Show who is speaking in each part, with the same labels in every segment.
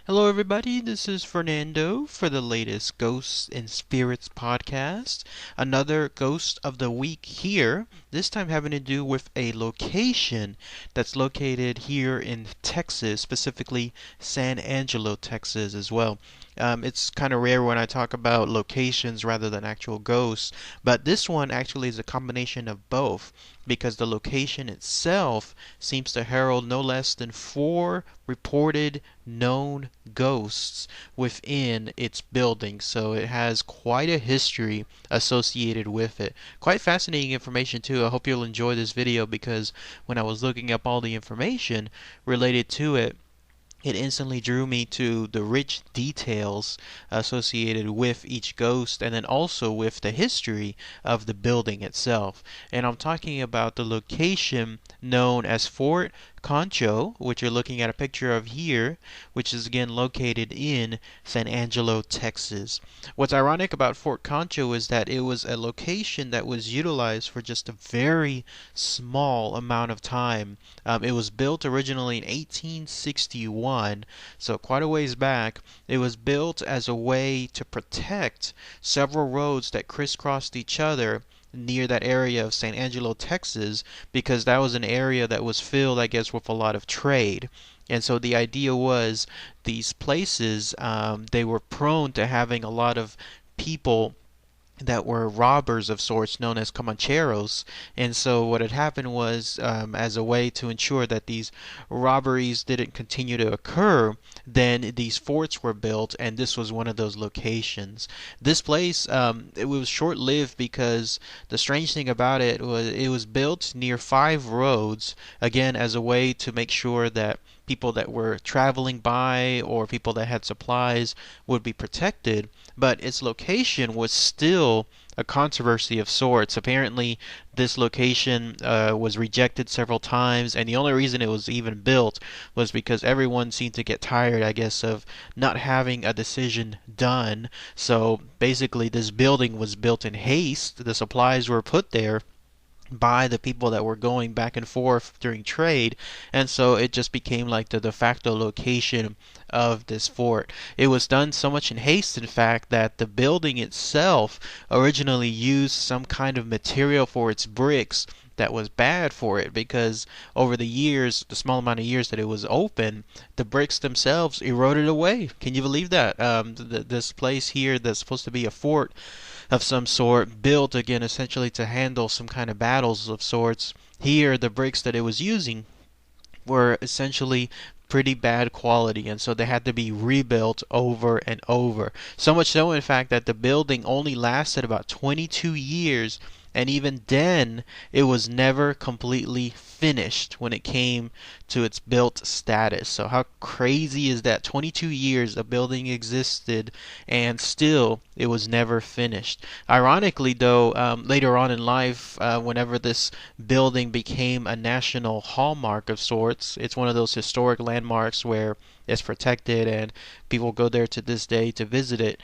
Speaker 1: Hello, everybody. This is Fernando for the latest Ghosts and Spirits podcast. Another Ghost of the Week here, this time having to do with a location that's located here in Texas, specifically San Angelo, Texas, as well. It's kind of rare when I talk about locations rather than actual ghosts, but this one actually is a combination of both because the location itself seems to herald no less than four reported known ghosts within its building. So it has quite a history associated with it. Quite fascinating information too. I hope you'll enjoy this video because when I was looking up all the information related to it, it instantly drew me to the rich details associated with each ghost and then also with the history of the building itself. And I'm talking about the location known as Fort Concho, which you're looking at a picture of here, which is again located in San Angelo, Texas. What's ironic about Fort Concho is that it was a location that was utilized for just a very small amount of time. It was built originally in 1861, so quite a ways back. It was built as a way to protect several roads that crisscrossed each other near that area of San Angelo, Texas, because that was an area that was filled, I guess, with a lot of trade. And so the idea was these places, they were prone to having a lot of people that were robbers of sorts known as comancheros. And so what had happened was, as a way to ensure that these robberies didn't continue to occur, then these forts were built, and this was one of those locations. This place, it was short-lived because the strange thing about it was built near five roads, again as a way to make sure that people that were traveling by or people that had supplies would be protected, but its location was still a controversy of sorts. Apparently, this location was rejected several times, and the only reason it was even built was because everyone seemed to get tired, I guess, of not having a decision done. So basically, this building was built in haste. The supplies were put there by the people that were going back and forth during trade, and so it just became like the de facto location of this fort. It was done so much in haste, in fact, that the building itself originally used some kind of material for its bricks that was bad for it because over the years, the small amount of years that it was open, the bricks themselves eroded away. Can you believe that? This place here that's supposed to be a fort of some sort, built again essentially to handle some kind of battles of sorts. Here, the bricks that it was using were essentially pretty bad quality, and so they had to be rebuilt over and over. So much so, in fact, that the building only lasted about 22 years, and even then, it was never completely finished when it came to its built status. So how crazy is that? 22 years a building existed and still it was never finished. Ironically though, later on in life, whenever this building became a national hallmark of sorts, it's one of those historic landmarks where it's protected and people go there to this day to visit it.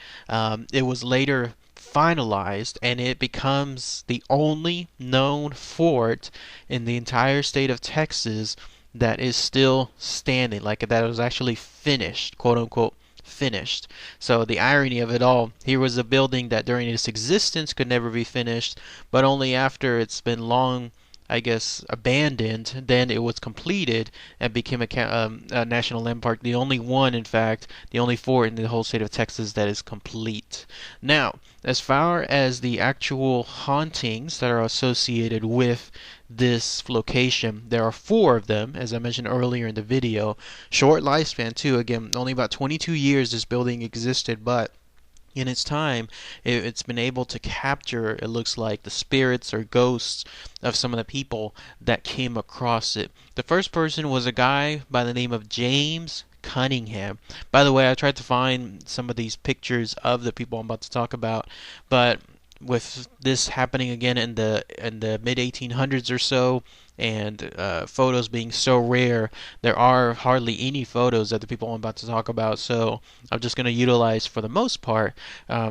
Speaker 1: It was later finalized and it becomes the only known fort in the entire state of Texas that is still standing, like that was actually finished, quote unquote finished. So the irony of it all, here was a building that during its existence could never be finished, but only after it's been long, I guess, abandoned, then it was completed and became a national landmark. The only one, in fact, the only fort in the whole state of Texas that is complete. Now, as far as the actual hauntings that are associated with this location, there are four of them, as I mentioned earlier in the video. Short lifespan, too. Again, only about 22 years this building existed, but in its time, it's been able to capture, it looks like, the spirits or ghosts of some of the people that came across it. The first person was a guy by the name of James Cunningham. By the way, I tried to find some of these pictures of the people I'm about to talk about, but with this happening again in the mid 1800s or so, and photos being so rare, there are hardly any photos of the people I'm about to talk about. So I'm just going to utilize, for the most part,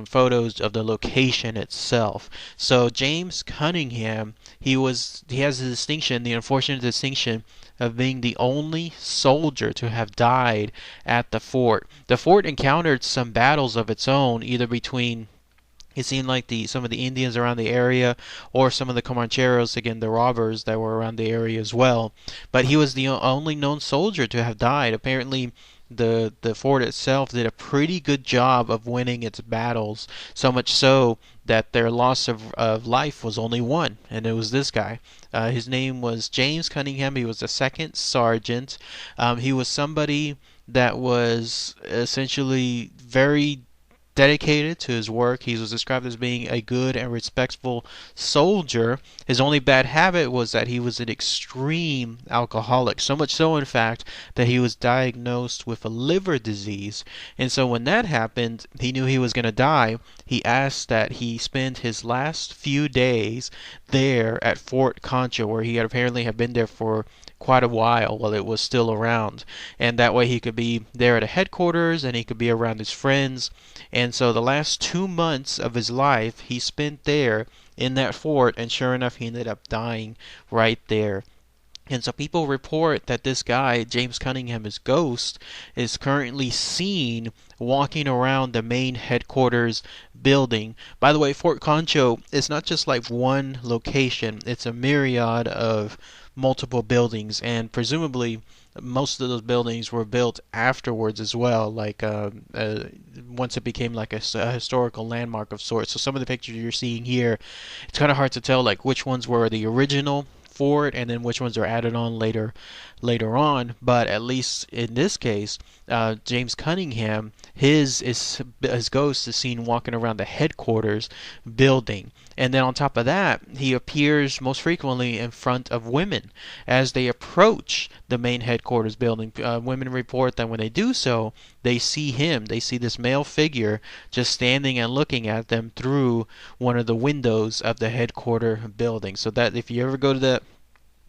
Speaker 1: photos of the location itself. So James Cunningham, he has the distinction, the unfortunate distinction, of being the only soldier to have died at the fort. The fort encountered some battles of its own, either between, it seemed like, some of the Indians around the area, or some of the Comancheros, again the robbers that were around the area as well. But he was the only known soldier to have died. Apparently, the fort itself did a pretty good job of winning its battles, so much so that their loss of life was only one, and it was this guy. His name was James Cunningham. He was a second sergeant. He was somebody that was essentially very dedicated to his work. He was described as being a good and respectful soldier. His only bad habit was that he was an extreme alcoholic, so much so, in fact, that he was diagnosed with a liver disease. And so when that happened, he knew he was going to die. He asked that he spend his last few days there at Fort Concho, where he had apparently had been there for quite a while it was still around, and that way he could be there at a headquarters and he could be around his friends. And so the last 2 months of his life he spent there in that fort, and sure enough, he ended up dying right there. And so people report that this guy, James Cunningham, his ghost, is currently seen walking around the main headquarters building. By the way, Fort Concho is not just like one location, it's a myriad of multiple buildings, and presumably most of those buildings were built afterwards as well, like once it became like a historical landmark of sorts. So some of the pictures you're seeing here, it's kind of hard to tell like which ones were the original fort and then which ones are added on later on. But at least in this case, James Cunningham, his ghost is seen walking around the headquarters building. And then on top of that, he appears most frequently in front of women as they approach the main headquarters building. Women report that when they do so, they see him. They see this male figure just standing and looking at them through one of the windows of the headquarter building. So that if you ever go to the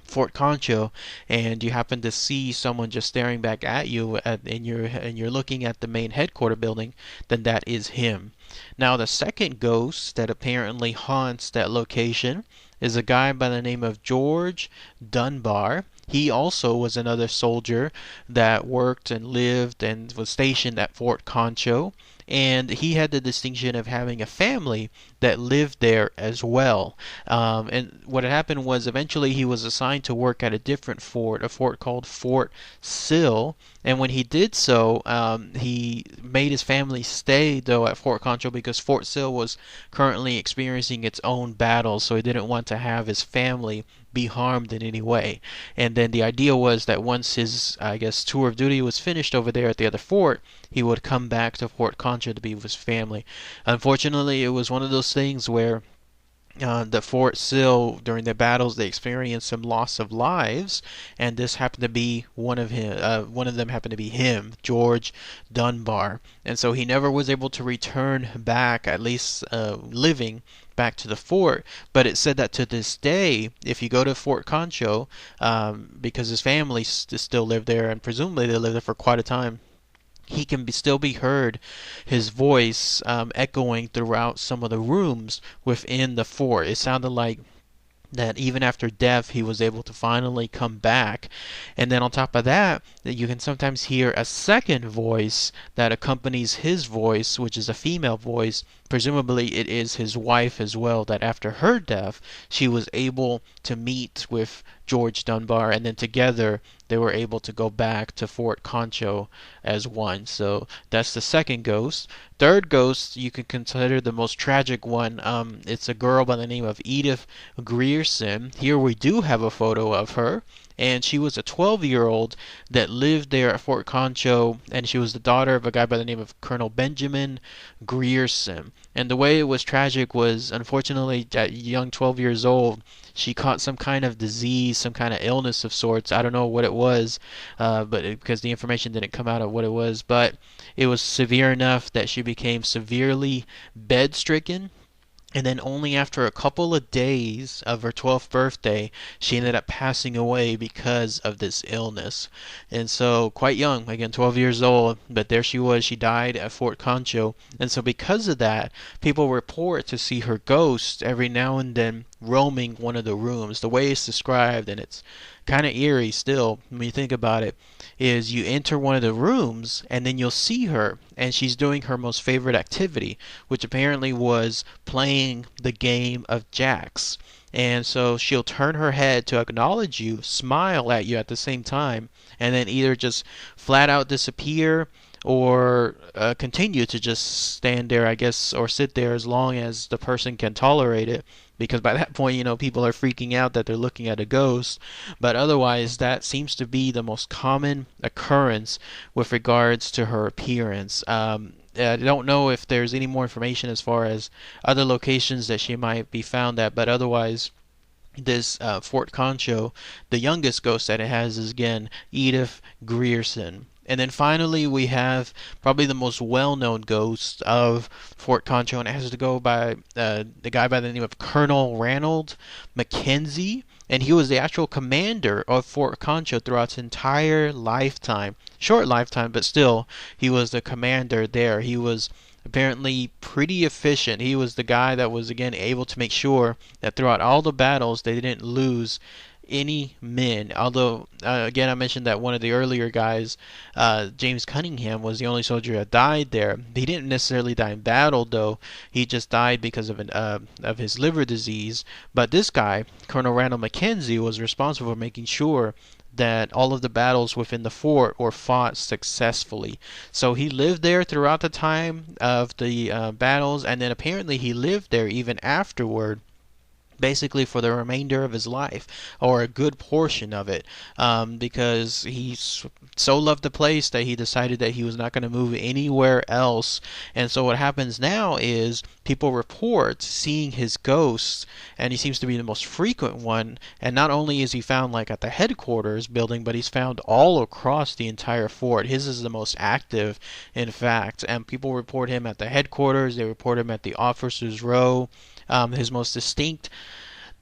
Speaker 1: Fort Concho and you happen to see someone just staring back at you and you're looking at the main headquarter building, then that is him. Now the second ghost that apparently haunts that location is a guy by the name of George Dunbar. He also was another soldier that worked and lived and was stationed at Fort Concho, and he had the distinction of having a family that lived there as well. And what had happened was eventually he was assigned to work at a different fort, a fort called Fort Sill. And when he did so, he made his family stay though at Fort Concho because Fort Sill was currently experiencing its own battles, so he didn't want to have his family be harmed in any way. And then the idea was that once his, I guess, tour of duty was finished over there at the other fort, he would come back to Fort Concho to be with his family. Unfortunately, it was one of those things where the Fort Sill, during the battles, they experienced some loss of lives, and this happened to be one of him. One of them happened to be him, George Dunbar, and so he never was able to return back, at least living, back to the fort. But it said that to this day, if you go to Fort Concho, because his family still lived there, and presumably they lived there for quite a time, he can still be heard, his voice echoing throughout some of the rooms within the fort. It sounded like that even after death he was able to finally come back. And then on top of that, you can sometimes hear a second voice that accompanies his voice, which is a female voice. Presumably it is his wife as well, that after her death she was able to meet with George Dunbar, and then together they were able to go back to Fort Concho as one. So that's the second ghost. Third ghost you can consider the most tragic one. It's a girl by the name of Edith Grierson. Here we do have a photo of her, and she was a 12-year-old that lived there at Fort Concho, and she was the daughter of a guy by the name of Colonel Benjamin Grierson. And the way it was tragic was, unfortunately, at young 12 years old, she caught some kind of disease, some kind of illness of sorts. I don't know what it was, because the information didn't come out of what it was, but it was severe enough that she became severely bedstricken. And then only after a couple of days of her 12th birthday, she ended up passing away because of this illness. And so quite young, again 12 years old, but there she was, she died at Fort Concho. And so because of that, people report to see her ghost every now and then roaming one of the rooms. The way it's described, and it's kind of eerie still when you think about it, is you enter one of the rooms and then you'll see her, and she's doing her most favorite activity, which apparently was playing the game of jacks. And so she'll turn her head to acknowledge you, smile at you at the same time, and then either just flat out disappear or continue to just stand there, I guess, or sit there as long as the person can tolerate it. Because by that point, people are freaking out that they're looking at a ghost. But otherwise, that seems to be the most common occurrence with regards to her appearance. I don't know if there's any more information as far as other locations that she might be found at, but otherwise, this Fort Concho, the youngest ghost that it has is again Edith Grierson. And then finally, we have probably the most well-known ghost of Fort Concho, and it has to go by the guy by the name of Colonel Ranald Mackenzie. And he was the actual commander of Fort Concho throughout its entire lifetime. Short lifetime, but still, he was the commander there. He was apparently pretty efficient. He was the guy that was, again, able to make sure that throughout all the battles, they didn't lose any men. Although, again, I mentioned that one of the earlier guys, James Cunningham, was the only soldier that died there. He didn't necessarily die in battle, though. He just died because of his liver disease. But this guy, Colonel Randall Mackenzie, was responsible for making sure that all of the battles within the fort were fought successfully. So he lived there throughout the time of the battles, and then apparently he lived there even afterward, basically for the remainder of his life, or a good portion of it, because he so loved the place that he decided that he was not going to move anywhere else. And so what happens now is people report seeing his ghost, and he seems to be the most frequent one. And not only is he found like at the headquarters building, but he's found all across the entire fort. His is the most active, in fact, and people report him at the headquarters. They report him at the officers' row. His most distinct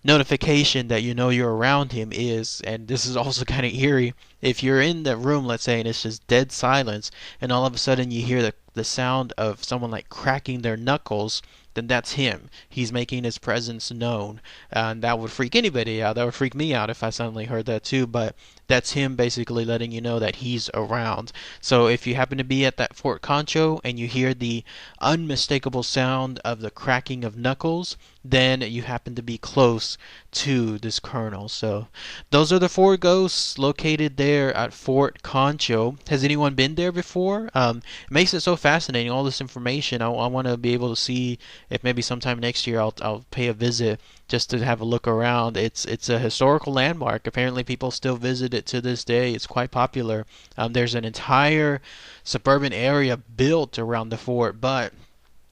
Speaker 1: notification that you're around him is, and this is also kind of eerie, if you're in the room, let's say, and it's just dead silence, and all of a sudden you hear the sound of someone like cracking their knuckles, then that's him. He's making his presence known. And that would freak anybody out. That would freak me out if I suddenly heard that too. But that's him basically letting you know that he's around. So if you happen to be at that Fort Concho and you hear the unmistakable sound of the cracking of knuckles, then you happen to be close to this colonel. So those are the 4 ghosts located there at Fort Concho. Has anyone been there before? It makes it so fascinating, all this information. I want to be able to see if maybe sometime next year I'll pay a visit just to have a look around. It's a historical landmark. Apparently people still visit it to this day. It's quite popular. There's an entire suburban area built around the fort, but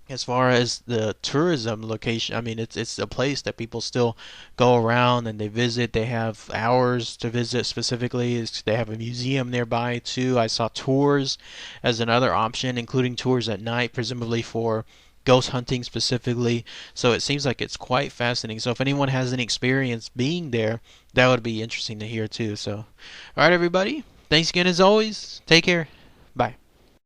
Speaker 1: as far as the tourism location, I mean, it's a place that people still go around and they visit. They have hours to visit specifically. They have a museum nearby too. I saw tours as another option, including tours at night, presumably for ghost hunting specifically. So it seems like it's quite fascinating. So if anyone has any experience being there, that would be interesting to hear too. So, all right, everybody. Thanks again as always. Take care.